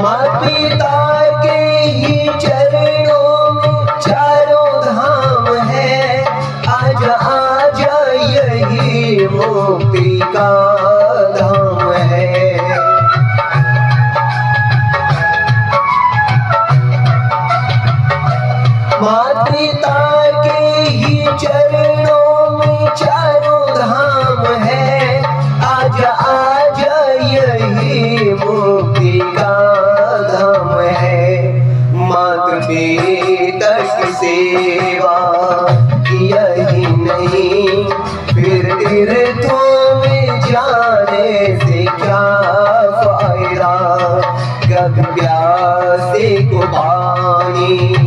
माता पिता के ही चरणों में चारों धाम है। आजा आजा यही मुक्ति का धाम है। माता पिता के ही चरणों में चारों धाम है। आजा आजा यही मुक्ति का धाम है। माता पिता की सेवा यही नहीं, फिर तीर्थों में जाने से क्या फायदा। कभी प्यासे को पानी